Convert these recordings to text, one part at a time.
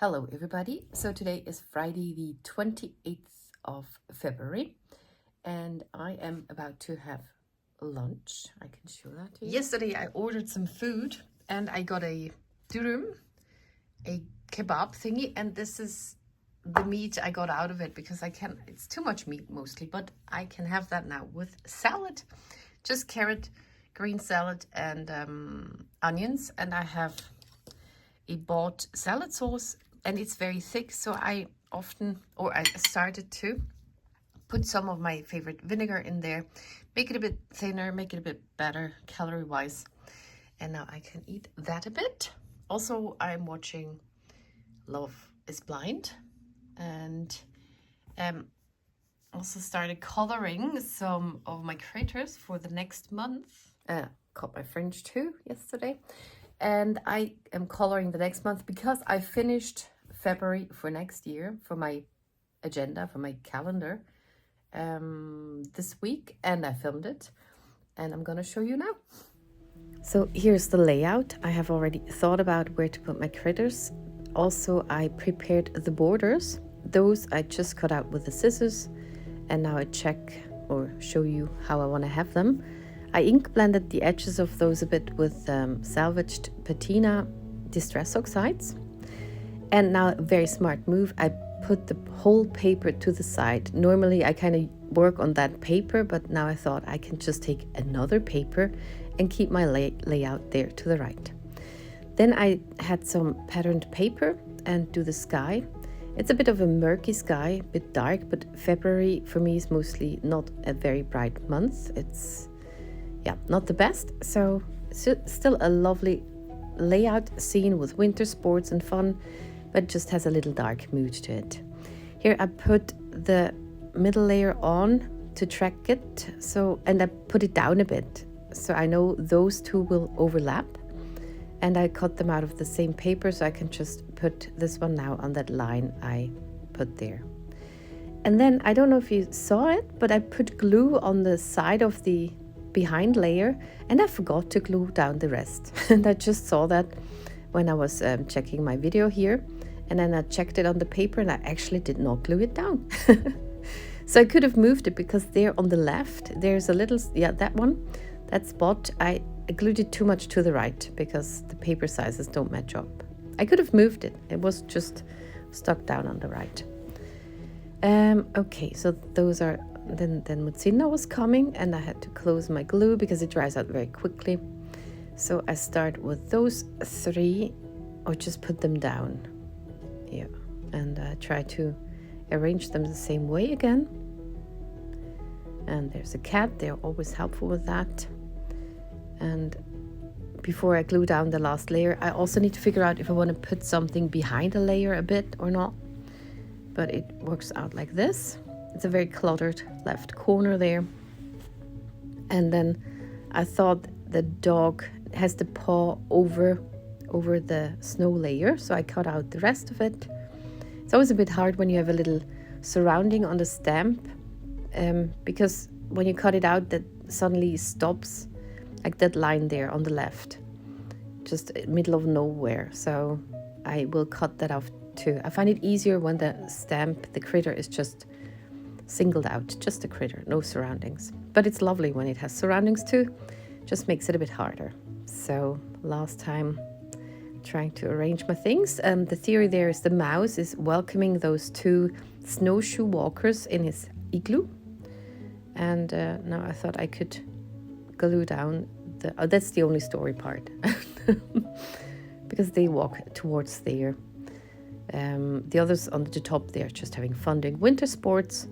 Hello everybody. So today is Friday the 28th of February and I am about to have lunch. I can show that to you. Yesterday I ordered some food and I got a dürüm, a kebab thingy, and this is the meat I got out of it because it's too much meat mostly, but I can have that now with salad, just carrot, green salad and onions, and I have a bought salad sauce and it's very thick, so I started to put some of my favorite vinegar in there, make it a bit thinner, make it a bit better calorie wise, and now I can eat that a bit. Also, I'm watching Love is Blind and also started coloring some of my critters for the next month. Cut my fringe too yesterday. And I am coloring the next month because I finished February for next year for my agenda, for my calendar this week, and I filmed it and I'm gonna show you now. So here's the layout. I have already thought about where to put my critters. Also, I prepared the borders. Those I just cut out with the scissors, and now I check or show you how I want to have them. I ink blended the edges of those a bit with salvaged patina distress oxides. And now, a very smart move, I put the whole paper to the side. Normally I kind of work on that paper, but now I thought I can just take another paper and keep my layout there to the right. Then I had some patterned paper and do the sky. It's a bit of a murky sky, a bit dark, but February for me is mostly not a very bright month. It's not the best, so still a lovely layout scene with winter sports and fun, but just has a little dark mood to it. Here I put the middle layer on to track it, and I put it down a bit, so I know those two will overlap, and I cut them out of the same paper, so I can just put this one now on that line I put there. And then, I don't know if you saw it, but I put glue on the side of the behind layer, and I forgot to glue down the rest. And I just saw that when I was checking my video here, and then I checked it on the paper and I actually did not glue it down. So I could have moved it, because there on the left there's a little, that spot I glued it too much to the right because the paper sizes don't match up. I could have moved it, it was just stuck down on the right. Okay, so those are then Mutzina was coming, and I had to close my glue because it dries out very quickly. So I start with those three, or just put them down. Yeah, and I try to arrange them the same way again. And there's a cat, they're always helpful with that. And before I glue down the last layer, I also need to figure out if I want to put something behind a layer a bit or not. But it works out like this. It's a very cluttered left corner there. And then I thought the dog has the paw over the snow layer, so I cut out the rest of it. It's always a bit hard when you have a little surrounding on the stamp, because when you cut it out, that suddenly stops, like that line there on the left, just middle of nowhere. So I will cut that off too. I find it easier when the critter is just singled out, just a critter, no surroundings. But it's lovely when it has surroundings too, just makes it a bit harder. So last time trying to arrange my things, the theory there is the mouse is welcoming those two snowshoe walkers in his igloo, and now I thought I could glue down that's the only story part because they walk towards there. The others on the top, they're just having fun doing winter sports,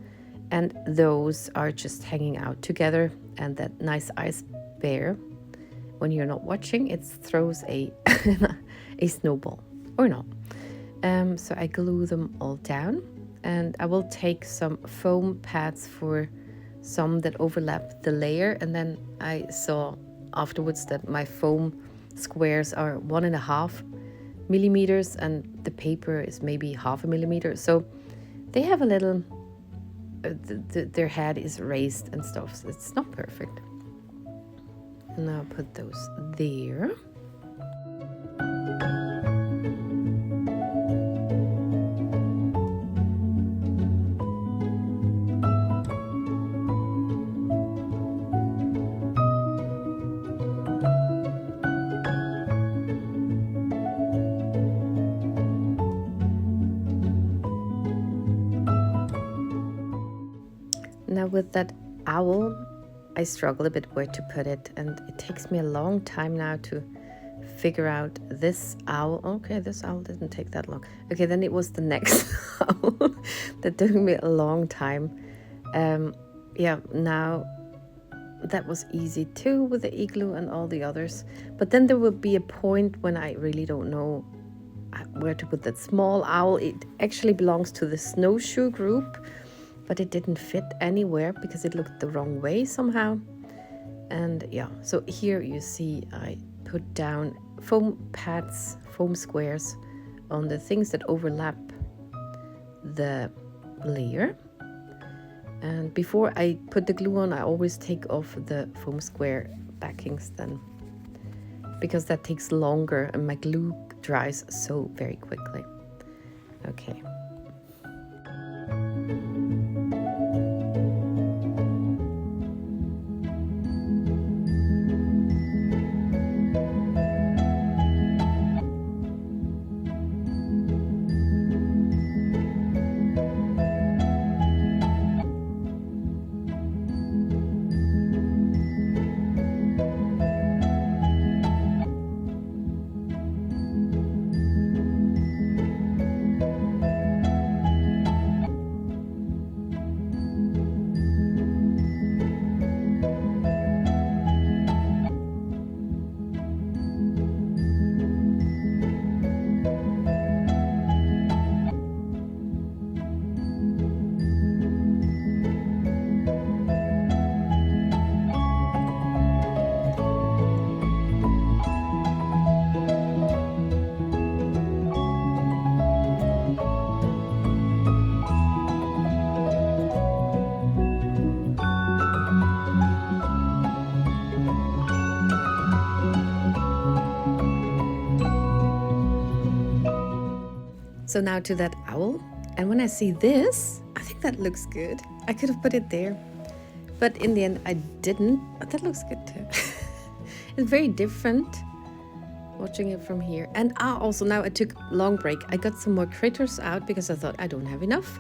and those are just hanging out together. And that nice ice bear, when you're not watching, it throws a snowball or not. So I glue them all down, and I will take some foam pads for some that overlap the layer. And then I saw afterwards that my foam squares are 1.5 millimeters and the paper is maybe 0.5 millimeter, so they have a little their head is raised and stuff, so it's not perfect. And now put those there. Now with that owl, I struggle a bit where to put it, and it takes me a long time now to figure out this owl. Okay, this owl didn't take that long. Okay, then it was the next owl that took me a long time. Yeah, now that was easy too with the igloo and all the others. But then there will be a point when I really don't know where to put that small owl. It actually belongs to the snowshoe group, but it didn't fit anywhere because it looked the wrong way somehow. And yeah, so here you see I put down foam pads, foam squares on the things that overlap the layer. And before I put the glue on, I always take off the foam square backings then, because that takes longer and my glue dries so very quickly. Okay. So now to that owl, and when I see this, I think that looks good. I could have put it there, but in the end I didn't. But that looks good too. It's very different watching it from here. And also now I took a long break. I got some more critters out because I thought I don't have enough.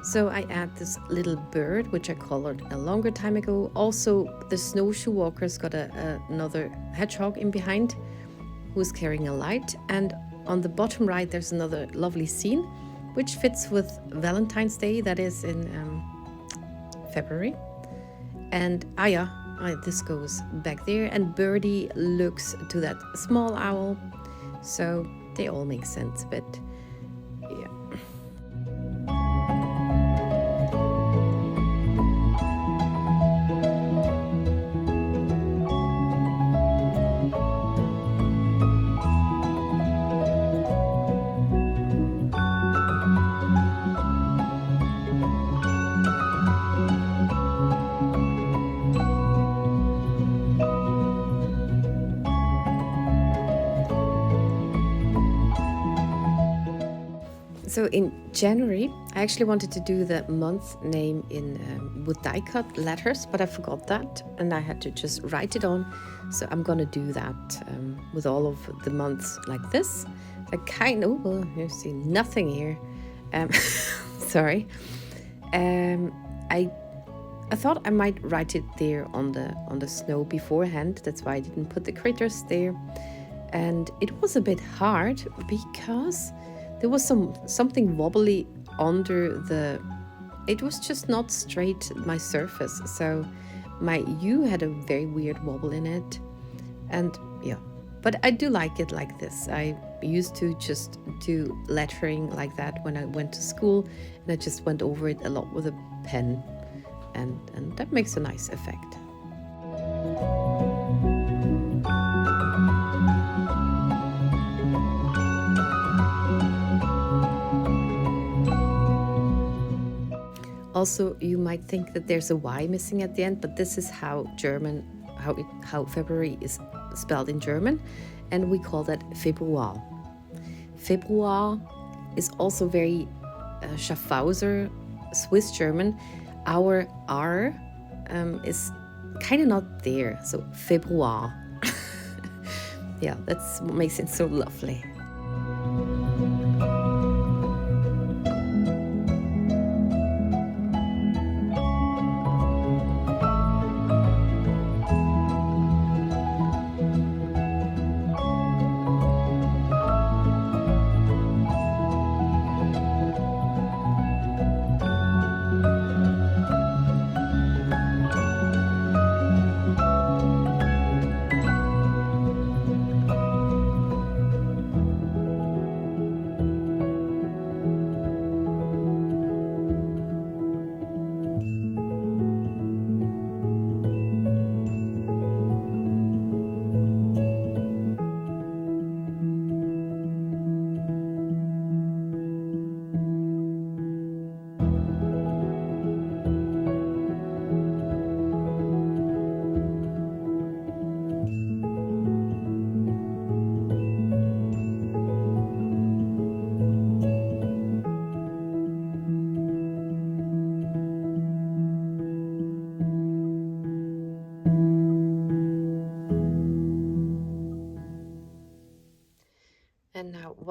So I add this little bird, which I colored a longer time ago. Also, the snowshoe walkers got another hedgehog in behind who's carrying a light. And on the bottom right, there's another lovely scene, which fits with Valentine's Day, that is in February. And this goes back there, and Birdie looks to that small owl. So they all make sense, but yeah. So in January, I actually wanted to do the month name in with die cut letters, but I forgot that, and I had to just write it on. So I'm gonna do that with all of the months like this. You see nothing here. Sorry. I thought I might write it there on the snow beforehand. That's why I didn't put the critters there, and it was a bit hard because there was something wobbly under the. It was just not straight, my surface. So my U had a very weird wobble in it, and yeah. But I do like it like this. I used to just do lettering like that when I went to school, and I just went over it a lot with a pen, and that makes a nice effect. Also, you might think that there's a Y missing at the end, but this is how February is spelled in German, and we call that Februar. Februar is also very Schaffhauser, Swiss German. Our R is kind of not there, so Februar. Yeah, that's what makes it so lovely.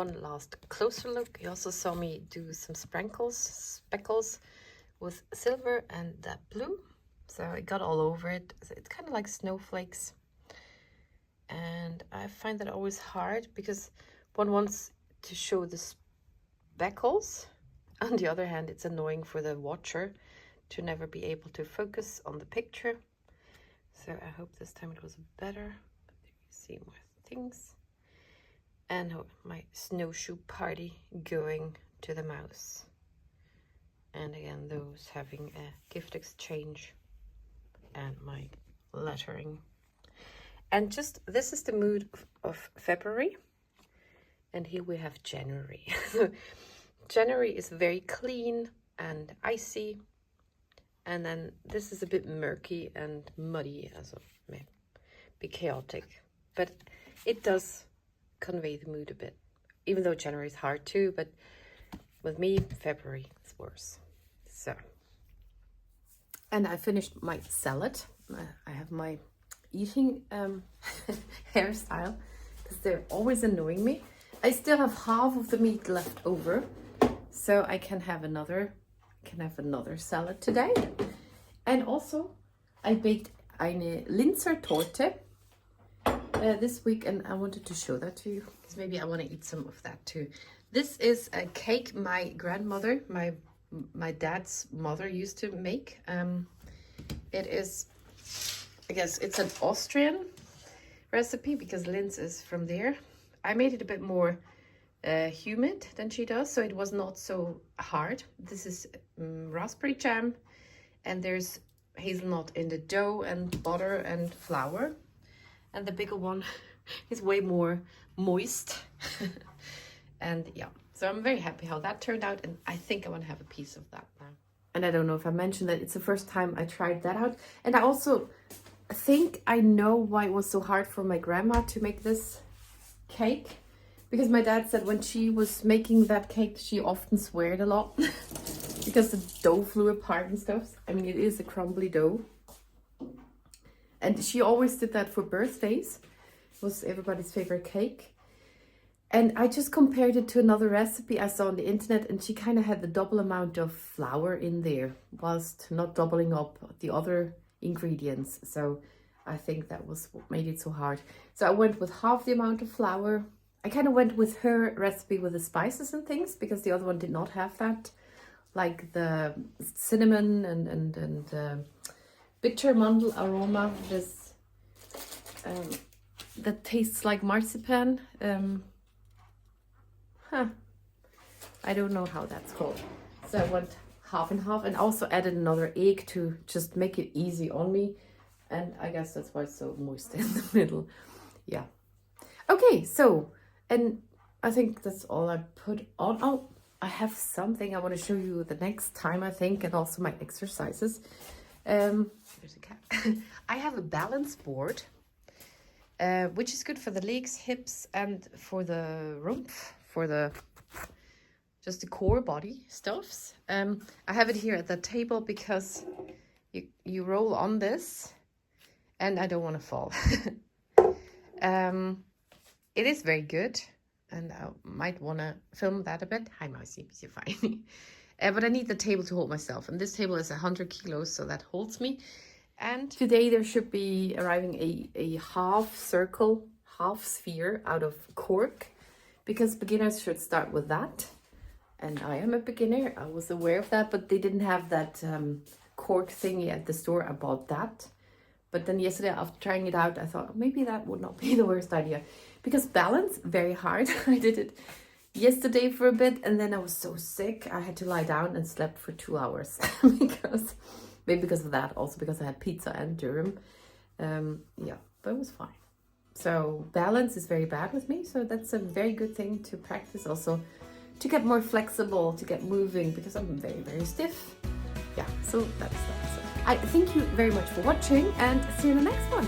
one last closer look. You also saw me do some speckles with silver and that blue. So it got all over it. So it's kind of like snowflakes. And I find that always hard because one wants to show the speckles. On the other hand, it's annoying for the watcher to never be able to focus on the picture. So I hope this time it was better. But there you see more things. And my snowshoe party going to the mouse. And again, those having a gift exchange and my lettering. And just, this is the mood of February. And here we have January. January is very clean and icy. And then this is a bit murky and muddy, also may be chaotic. But it does convey the mood a bit. Even though January is hard too, but with me, February is worse. So. And I finished my salad. I have my eating hairstyle because they're always annoying me. I still have half of the meat left over, so I can have another salad today. And also I baked eine Linzer Torte this week, and I wanted to show that to you because maybe I want to eat some of that too. This is a cake my grandmother, my dad's mother, used to make. It is, I guess it's an Austrian recipe because Linz is from there. I made it a bit more humid than she does, so it was not so hard. This is raspberry jam, and there's hazelnut in the dough and butter and flour. And the bigger one is way more moist. And yeah, so I'm very happy how that turned out, and I think I want to have a piece of that now. And I don't know if I mentioned that it's the first time I tried that out. And I also think I know why it was so hard for my grandma to make this cake, because my dad said when she was making that cake she often sweared a lot because the dough flew apart and stuff. I mean, it is a crumbly dough, and she always did that for birthdays. It was everybody's favorite cake. And I just compared it to another recipe I saw on the internet, and she kind of had the double amount of flour in there whilst not doubling up the other ingredients. So I think that was what made it so hard. So I went with half the amount of flour. I kind of went with her recipe with the spices and things because the other one did not have that, like the cinnamon and bitter mandel aroma. This that tastes like marzipan. I don't know how that's called. So I went half and half, and also added another egg to just make it easy on me. And I guess that's why it's so moist in the middle. Yeah. Okay, so, and I think that's all I put on. Oh, I have something I want to show you the next time, I think, and also my exercises. There's a cat. I have a balance board, which is good for the legs, hips, and for the rumpf, for the just the core body stuffs. I have it here at the table because you roll on this, and I don't want to fall. It is very good, and I might want to film that a bit. Hi, Mousy, you're fine. But I need the table to hold myself, and this table is 100 kilos, so that holds me. And today there should be arriving a half circle, half sphere out of cork, because beginners should start with that. And I am a beginner, I was aware of that, but they didn't have that cork thingy at the store. I bought that. But then yesterday, after trying it out, I thought maybe that would not be the worst idea. Because balance, very hard. I did it yesterday for a bit, and then I was so sick, I had to lie down and slept for 2 hours. Maybe because of that, also because I had pizza and durum. Yeah, but it was fine. So balance is very bad with me, so that's a very good thing to practice also, to get more flexible, to get moving, because I'm very, very stiff. Yeah, so that's that. So I thank you very much for watching, and see you in the next one.